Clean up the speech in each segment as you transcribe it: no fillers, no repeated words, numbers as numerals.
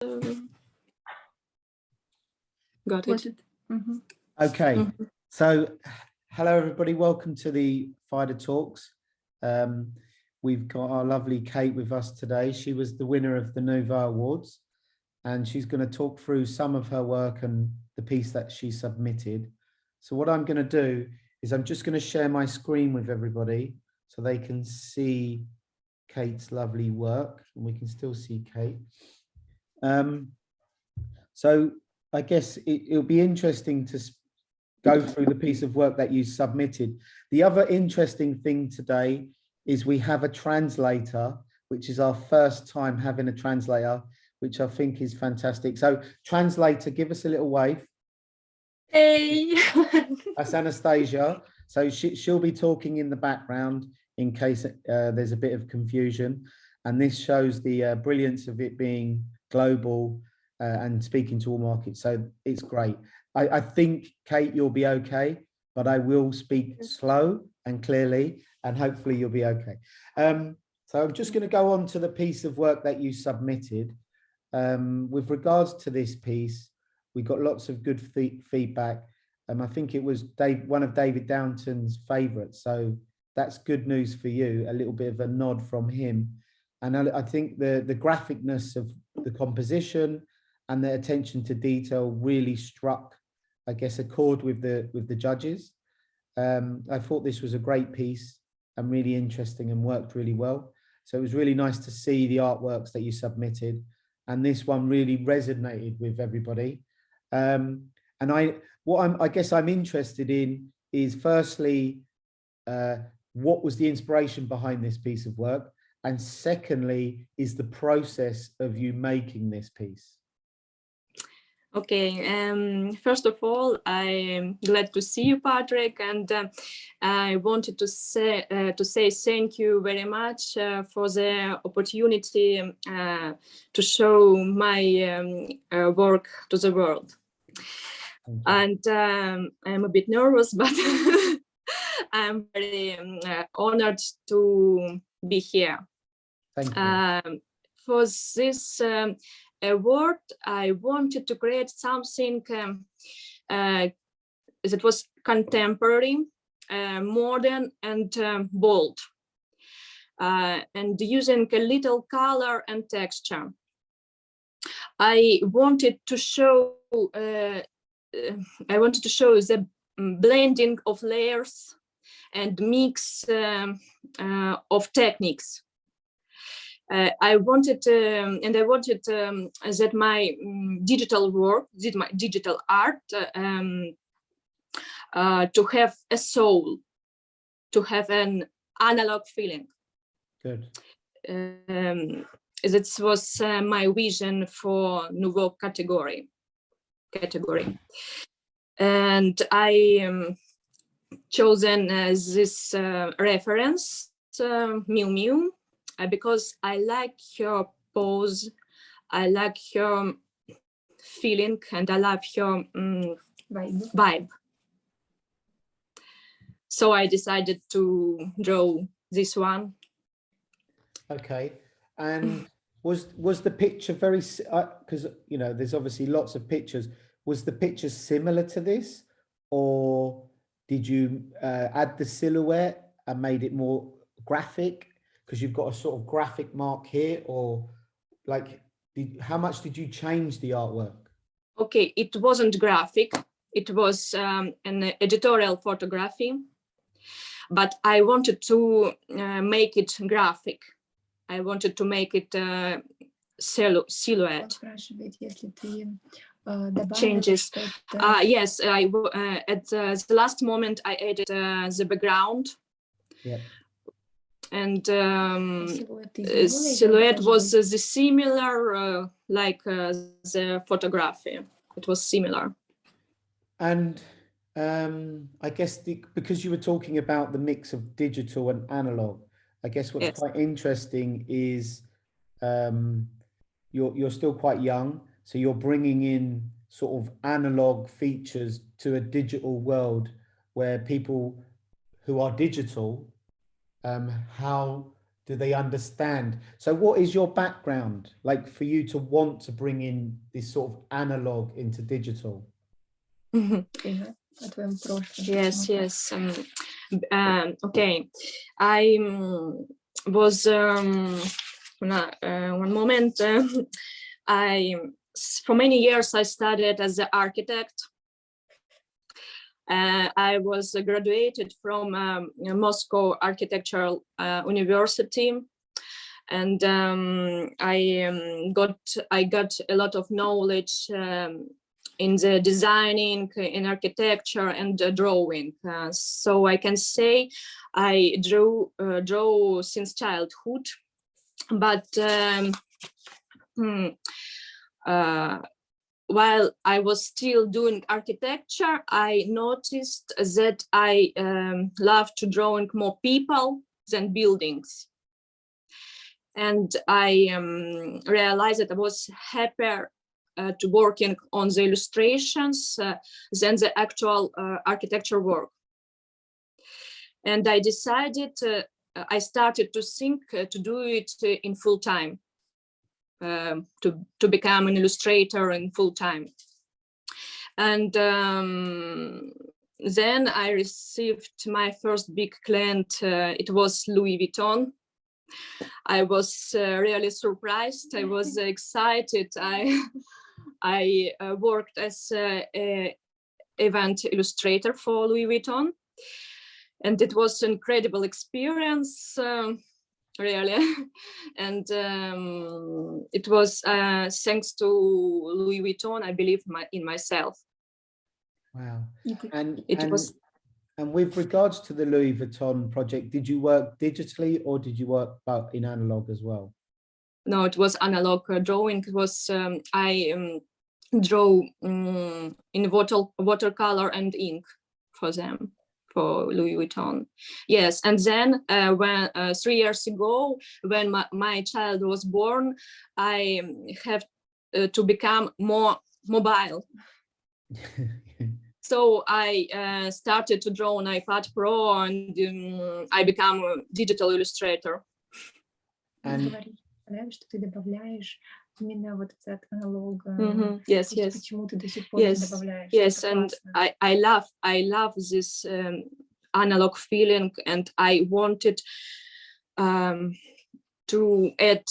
Got it. Mm-hmm. Okay, so hello everybody, welcome to the Fida Talks. We've got our lovely Kate with us today. She was the winner of the Nouveau Awards, and she's going to talk through some of her work and the piece that she submitted. So what I'm going to do is I'm just going to share my screen with everybody so they can see Kate's lovely work, and we can still see Kate. So I guess it'll be interesting to go through the piece of work that you submitted. The other interesting thing today is we have a translator, which is our first time having a translator, which I think is fantastic. So translator, give us a little wave. Hey. That's Anastasia. So she'll be talking in the background in case there's a bit of confusion. And this shows the brilliance of it being global and speaking to all markets. So it's great. I think, Kate, you'll be okay, but I will speak slow and clearly, and hopefully you'll be okay. So I'm just going to go on to the piece of work that you submitted. With regards to this piece, we got lots of good feedback. I think it was one of David Downton's favorites. So that's good news for you, a little bit of a nod from him. And I think the graphicness of the composition and the attention to detail really struck, I guess, a chord with the judges. I thought this was a great piece and really interesting and worked really well. So it was really nice to see the artworks that you submitted, and this one really resonated with everybody. And I guess I'm interested in is firstly, what was the inspiration behind this piece of work? And secondly, is the process of you making this piece? Okay, first of all, I'm glad to see you, Patrick, and I wanted to say thank you very much for the opportunity to show my work to the world. And I'm a bit nervous, but I'm very honored to be here. Thank you. For this award, I wanted to create something that was contemporary, modern, and bold, and using a little color and texture. I wanted to show the blending of layers and mix of techniques. I wanted that my digital work, my digital art, to have a soul, to have an analog feeling. Good. That was my vision for Nouveau category. And I chosen this reference, Miu Miu, because I like her pose, I like her feeling, and I love her vibe. So I decided to draw this one. Okay, and was the picture very, because you know there's obviously lots of pictures, was the picture similar to this, or did you add the silhouette and made it more graphic? Because you've got a sort of graphic mark here, or like, how much did you change the artwork? Okay, it wasn't graphic. It was an editorial photography, but I wanted to make it graphic. I wanted to make it silhouette. Changes. Yes, at the last moment I added the background. Yeah. And silhouette was the similar like the photography. It was similar. And I guess because you were talking about the mix of digital and analog, I guess what's quite interesting is you're still quite young, so you're bringing in sort of analog features to a digital world where people who are digital, how Do they understand? So what is your background like for you to want to bring in this sort of analog into digital? Yes, yes. Okay. I was one moment. For many years I studied as an architect. I was graduated from Moscow Architectural University, and I got a lot of knowledge in the designing, in architecture, and drawing. So I can say I draw since childhood, but while I was still doing architecture, I noticed that I love to drawing more people than buildings. And I realized that I was happier to working on the illustrations than the actual architecture work. And I decided, I started to think to do it in full time, to become an illustrator in full time. And then I received my first big client. It was Louis Vuitton. I was really surprised. I was excited. I worked as an event illustrator for Louis Vuitton, and it was an incredible experience, really. And it was thanks to Louis Vuitton, I believe in myself. Wow. And with regards to the Louis Vuitton project, did you work digitally or did you work in analog as well? No, it was analog drawing. It was I draw in watercolor and ink for them, for Louis Vuitton. Yes, and then when 3 years ago, when my child was born, I have to become more mobile. So I started to draw on iPad Pro, and I became a digital illustrator. And что ты добавляешь именно вот этот аналог. Yes, yes. Почему ты до сих пор добавляешь? Yes, and I love this analog feeling, and I wanted to add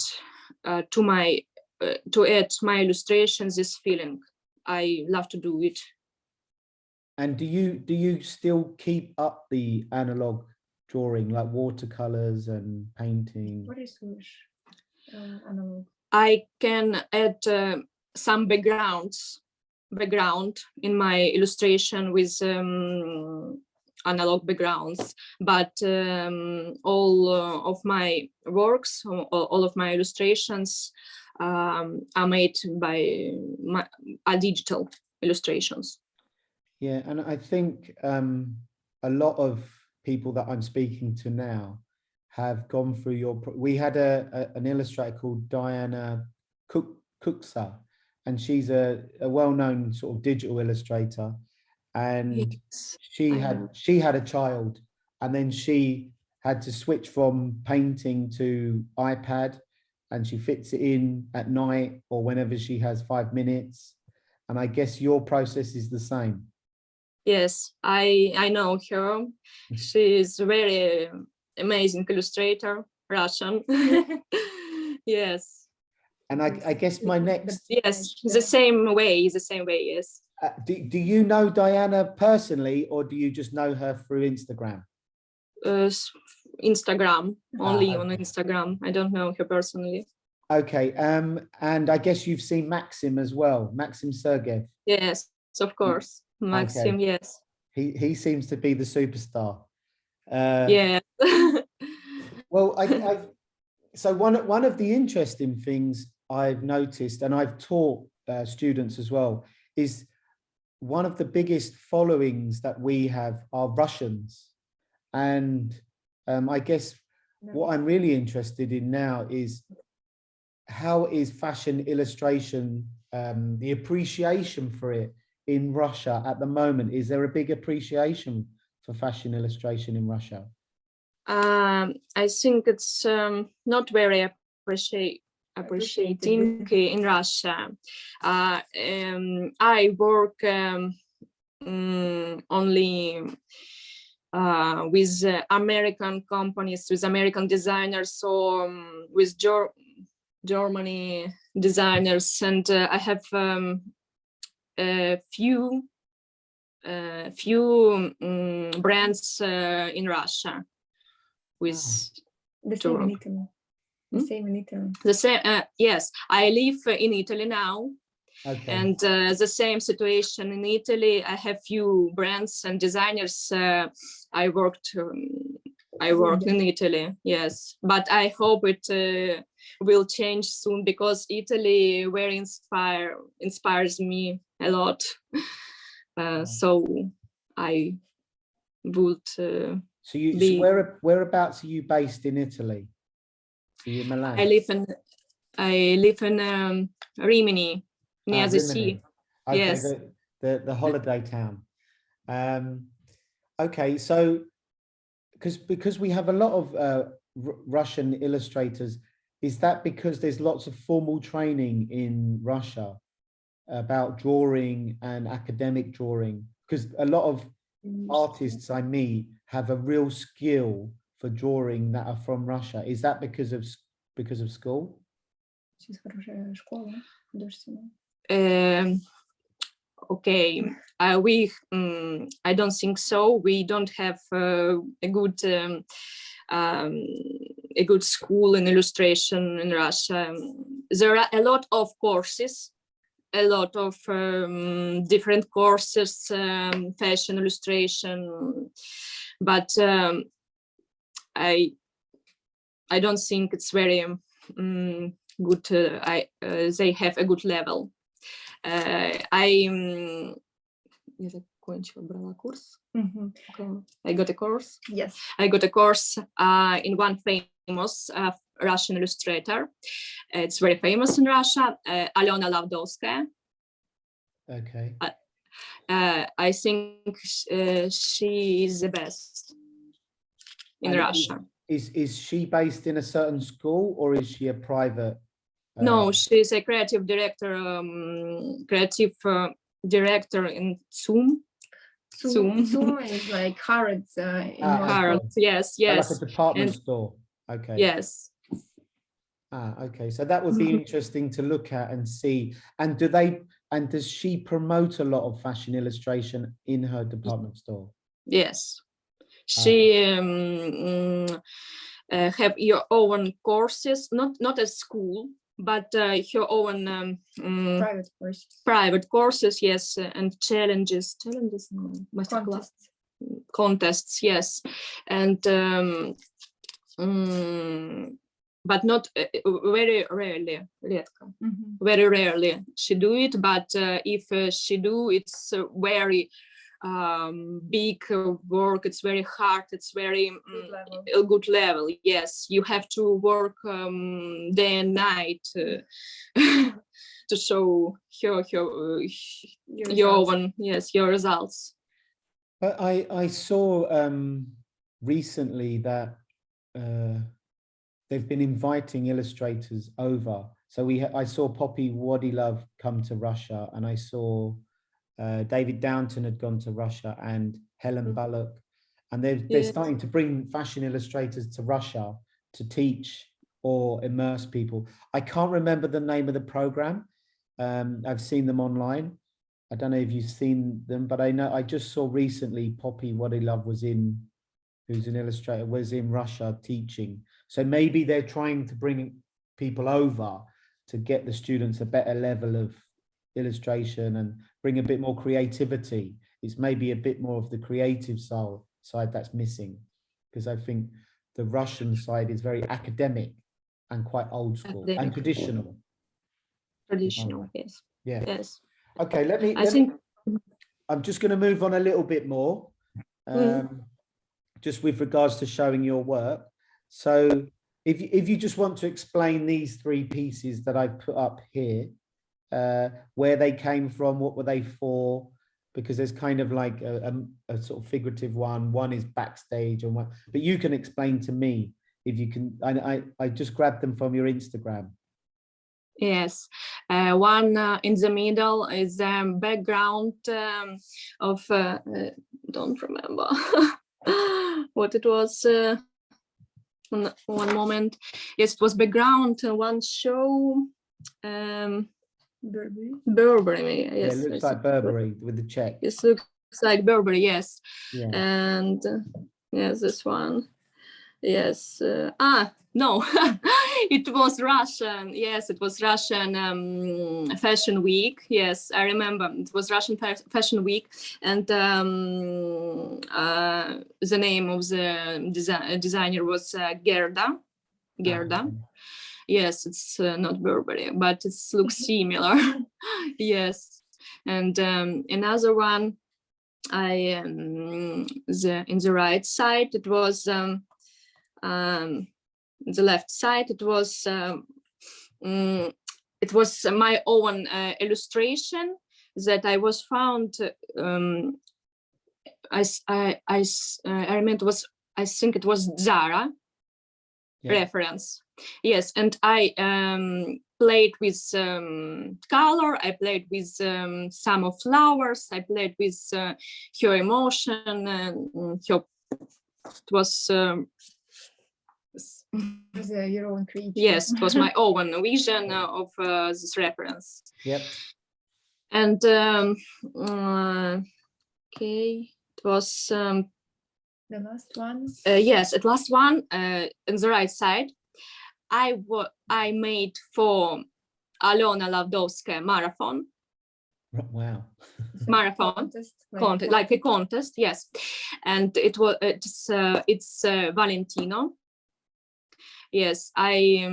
to my illustrations this feeling. I love to do it. And do you still keep up the analog drawing, like watercolors and painting? What is analog? I can add some background in my illustration with analog backgrounds, but all of my works, all of my illustrations are made by are digital illustrations. Yeah, and I think a lot of people that I'm speaking to now have gone through we had an illustrator called Diana Kuksa, and she's a well-known sort of digital illustrator, and yes, she had a child, and then she had to switch from painting to iPad, and she fits it in at night or whenever she has 5 minutes. And I guess your process is the same. Yes, I know her. She is very amazing illustrator, Russian. Yes. And I guess my next... Yes, the same way, yes. Do you know Diana personally, or do you just know her through Instagram? Instagram, only okay. on Instagram. I don't know her personally. Okay, and I guess you've seen Maxim as well, Maxim Sergev. Yes, of course. Maxim, okay. Yes. He seems to be the superstar. Yeah. Well, so one of the interesting things I've noticed, and I've taught students as well, is one of the biggest followings that we have are Russians. And I guess what I'm really interested in now is how is fashion illustration, the appreciation for it in Russia at the moment? Is there a big appreciation for fashion illustration in Russia? I think it's not very appreciating in Russia. I work only with American companies, with American designers, or with Germany designers, and I have a few brands in Russia with The same in Italy. The same in Italy. the same. Yes, I live in Italy now. Okay. And the same situation in Italy. I have few brands and designers. I worked in Italy, yes, but I hope it will change soon, because Italy very inspires me a lot. So I would. So whereabouts are you based in Italy? Are you in Milan? I live in Rimini, near the sea. Okay, Yes. The holiday town. Okay, so because we have a lot of Russian illustrators, is that because there's lots of formal training in Russia about drawing and academic drawing? Because a lot of artists I meet have a real skill for drawing that are from Russia. Is that because of school? Okay, I don't think so. We don't have a good school in illustration in Russia. There are a lot of courses, a lot of different courses, fashion illustration, but I don't think it's very good. They have a good level. I got a course. Yes. I got a course in one famous Russian illustrator. It's very famous in Russia, Alena Lavdovskaya. Okay. I think she is the best in Russia. Is she based in a certain school, or is she a private? No, she's a creative director in Zoom. Zoom is like Harrods in Harrods, yes. Like a department store. Okay. Yes. Okay. So that would be interesting to look at and see. And does she promote a lot of fashion illustration in her department store? Yes. She have your own courses, not at school, but her own private courses, yes, and challenges, contests, yes, and but not very rarely, very rarely she do it. But if she do, it's very big work. It's very hard. It's very a good level. Yes, you have to work day and night to show your own, yes, your results. But I saw recently that they've been inviting illustrators over. So I saw Poppy Wadilov come to Russia, and I saw David Downton had gone to Russia, and Helen Bullock, and they're starting to bring fashion illustrators to Russia to teach or immerse people. I can't remember the name of the program. I've seen them online. I don't know if you've seen them, but I know I just saw recently Poppy Wadilov who's an illustrator, was in Russia teaching. So maybe they're trying to bring people over to get the students a better level of illustration and bring a bit more creativity. It's maybe a bit more of the creative side that's missing, because I think the Russian side is very academic and quite old school and traditional. Yes. Yeah. Yes. Okay, I'm just going to move on a little bit more, just with regards to showing your work. So if you just want to explain these three pieces that I put up here, where they came from, what were they for, because there's kind of like a sort of figurative one is backstage, and one, but you can explain to me if you can. I just grabbed them from your Instagram. Yes, one in the middle is background of don't remember what it was. One moment. Yes, it was background one show. Burberry. Yes, Yeah, it looks like Burberry with the check. It looks like Burberry. Yes. Yeah. And yes, this one. Yes. No, it was Russian. Yes, it was Russian fashion week. Yes, I remember. It was Russian fashion week, and the name of the designer was Gerda. Gerda. Okay. Yes, it's not Burberry, but it looks similar. Yes, and another one. In the right side, it was the left side. It was my own illustration that I was found. I remember I think it was Zara reference. Yes, and I played with color. I played with some of flowers. I played with her emotion, and her. It was. Your own creation. Yes, it was my own vision of this reference. Yep. And okay, it was the last one. Yes, at last one on the right side. I made for Alona Lavdovskaya marathon. Wow. Marathon contest, like a contest, yes. And it's Valentino. Yes, I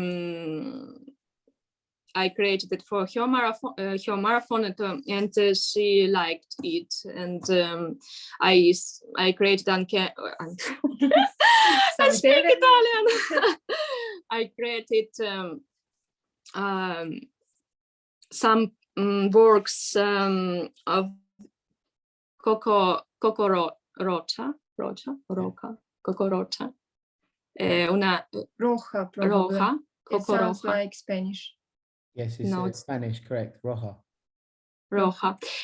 created it for her marathon, and she liked it, and I created I speak Italian. I created some works of Coco Rocha. Una Roja, probably. Roja. It sounds Roja. like Spanish. Yes, it's Spanish, correct. Roja.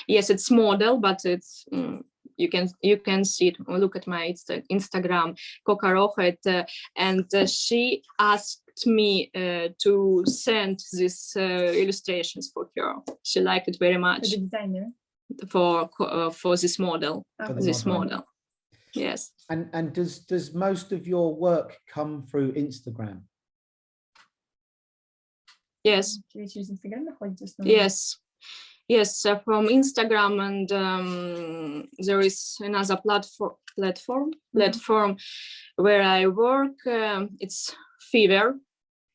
Yes, it's model, but it's you can see it. Look at my Instagram, Coca Roja, and she asked me to send these illustrations for her. She liked it very much. For the designer. For this model. Model. Yes. And does most of your work come through Instagram? Yes. Yes. Yes, from Instagram, and there is another platform where I work. It's Fida.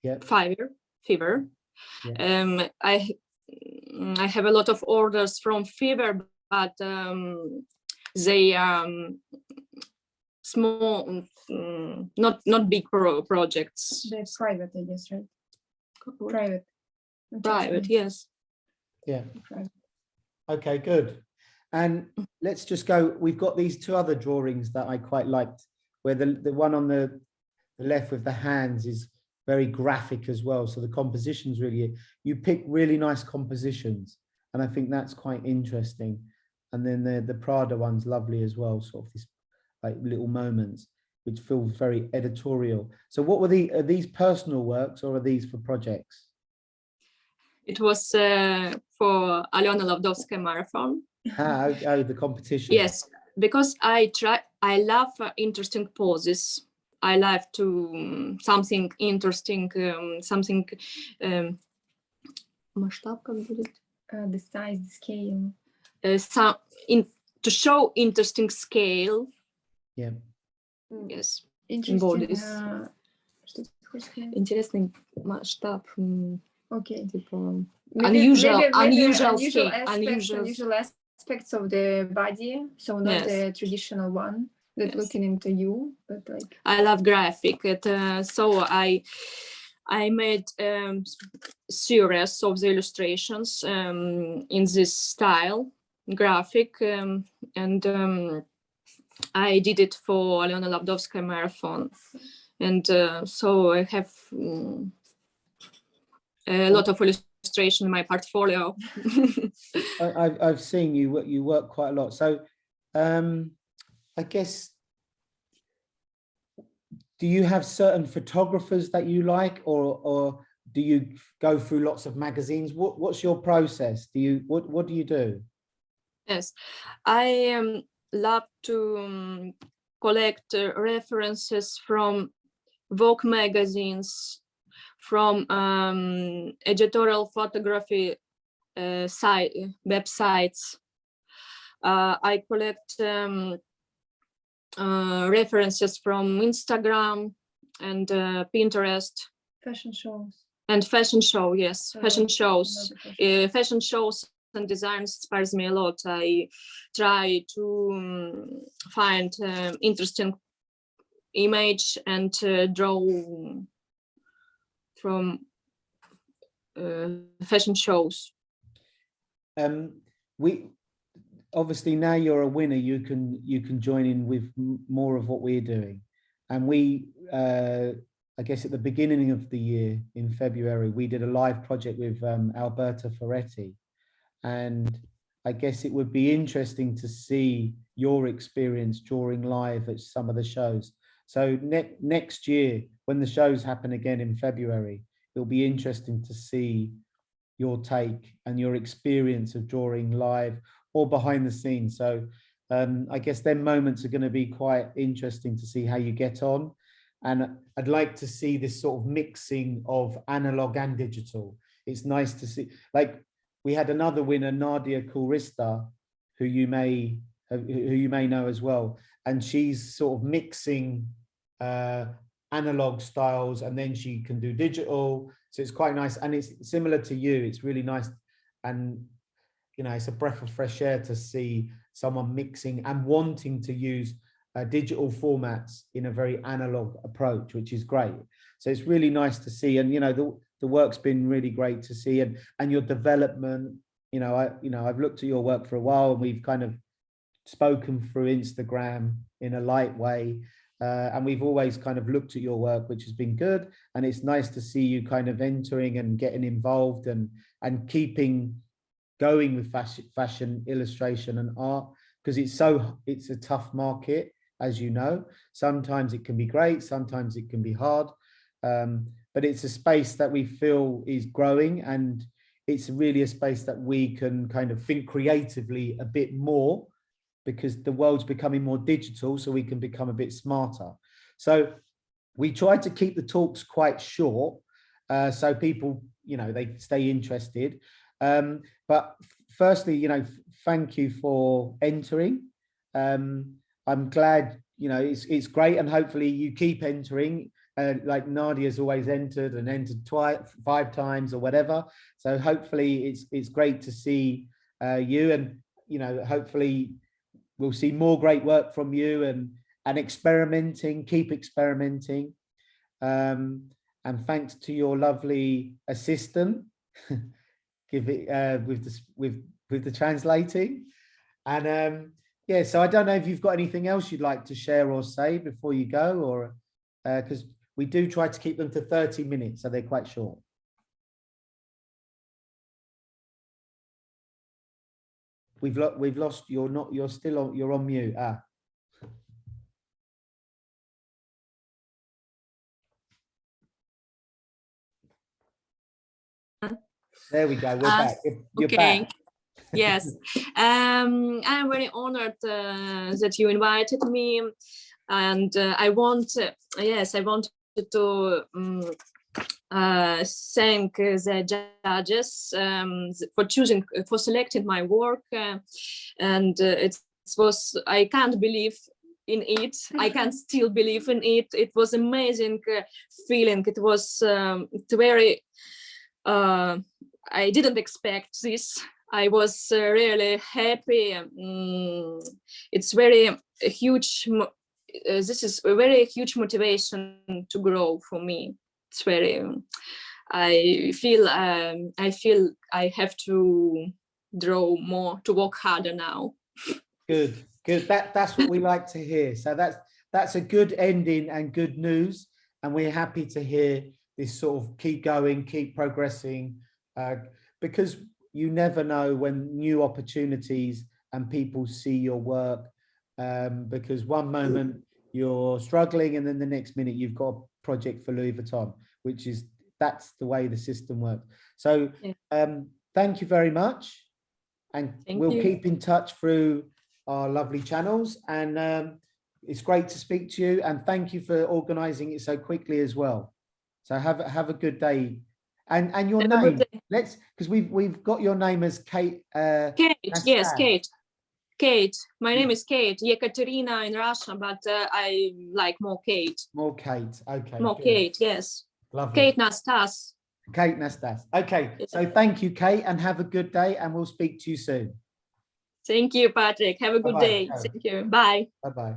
Yeah. Fida. Yeah. I have a lot of orders from Fida, but they small, not big projects. They're private, I guess, right? Private, yes. Yeah. Okay, good. And let's just go. We've got these two other drawings that I quite liked, where the one on the left with the hands is very graphic as well. So the compositions really, you pick really nice compositions, and I think that's quite interesting. And then the Prada one's lovely as well, sort of this like little moments which feel very editorial. So what were are these personal works, or are these for projects? It was for Alona Lavdovskaya marathon. Oh, the competition. Yes, because I love interesting poses. I love to something interesting, something. Масштаб как будет? The size, the scale. To show interesting scale. Yeah. Yes. Interesting. Интересный масштаб. Okay. Unusual aspects of the body, so not the traditional one that looking into you, but like. I love graphic. So I made series of the illustrations in this style. graphic, and I did it for Alena Lavdovskaya marathon, and so I have a lot of illustration in my portfolio. I've seen you work quite a lot. So I guess, do you have certain photographers that you like, or do you go through lots of magazines? What's your process? What do you do? Yes, I love to collect references from Vogue magazines, from editorial photography websites. I collect references from Instagram and Pinterest. Fashion shows. And fashion show, yes, So fashion shows. fashion Fashion shows and design inspires me a lot. I try to find interesting image and draw from fashion shows. We obviously, now you're a winner, you can join in with more of what we're doing, and we I guess at the beginning of the year in February we did a live project with Alberta Ferretti, and I guess it would be interesting to see your experience drawing live at some of the shows. So next year, when the shows happen again in February, it'll be interesting to see your take and your experience of drawing live or behind the scenes. So I guess them moments are going to be quite interesting to see how you get on. And I'd like to see this sort of mixing of analog and digital. It's nice to see, like, we had another winner, Nadia Kulrista, who you may know as well, and she's sort of mixing analog styles, and then she can do digital. So it's quite nice, and it's similar to you. It's really nice, and it's a breath of fresh air to see someone mixing and wanting to use digital formats in a very analog approach, which is great. So it's really nice to see, and the work's been really great to see, and your development. I've looked at your work for a while, and we've kind of spoken through Instagram in a light way, and we've always kind of looked at your work, which has been good. And it's nice to see you kind of entering and getting involved and keeping going with fashion illustration and art, because it's a tough market, as you know. Sometimes it can be great, sometimes it can be hard, but it's a space that we feel is growing, and it's really a space that we can kind of think creatively a bit more, because the world's becoming more digital, so we can become a bit smarter. So we try to keep the talks quite short, so people, they stay interested. But firstly, thank you for entering. I'm glad, it's great, and hopefully you keep entering. Like Nadia's always entered twice, 5 times or whatever. So hopefully it's great to see you, and hopefully we'll see more great work from you, and experimenting, keep experimenting. And thanks to your lovely assistant, give it with the translating. And yeah, so I don't know if you've got anything else you'd like to share or say before you go, or because we do try to keep them to 30 minutes, so they're quite short. We've lost. You're still on. You're on mute. There we go. We're back. You're okay. Back. Yes. I'm very honored that you invited me, and I wanted to thank the judges for selecting my work, and it was, I can't believe in it. I can't still believe in it. It was amazing feeling. It was very. I didn't expect this. I was really happy. It's very huge. This is a very huge motivation to grow for me. It's very. I feel I have to draw more, to work harder now. Good. That's what we like to hear. So that's a good ending and good news. And we're happy to hear this sort of keep going, keep progressing, because you never know when new opportunities and people see your work, because one moment you're struggling and then the next minute you've got a project for Louis Vuitton, that's the way the system works. So thank you very much. And we'll keep in touch through our lovely channels. And it's great to speak to you. And thank you for organizing it so quickly as well. So have a good day. And your name, because we've got your name as Kate. Kate, yes, Kate. Kate. My name is Kate. Yekaterina in Russian, but I like more Kate. More Kate. Okay. More good. Kate, yes. Lovely. Kate Nastas. Kate Nastas. Okay. So thank you, Kate, and have a good day. And we'll speak to you soon. Thank you, Patrick. Have a good day. Thank you. Bye. Bye-bye.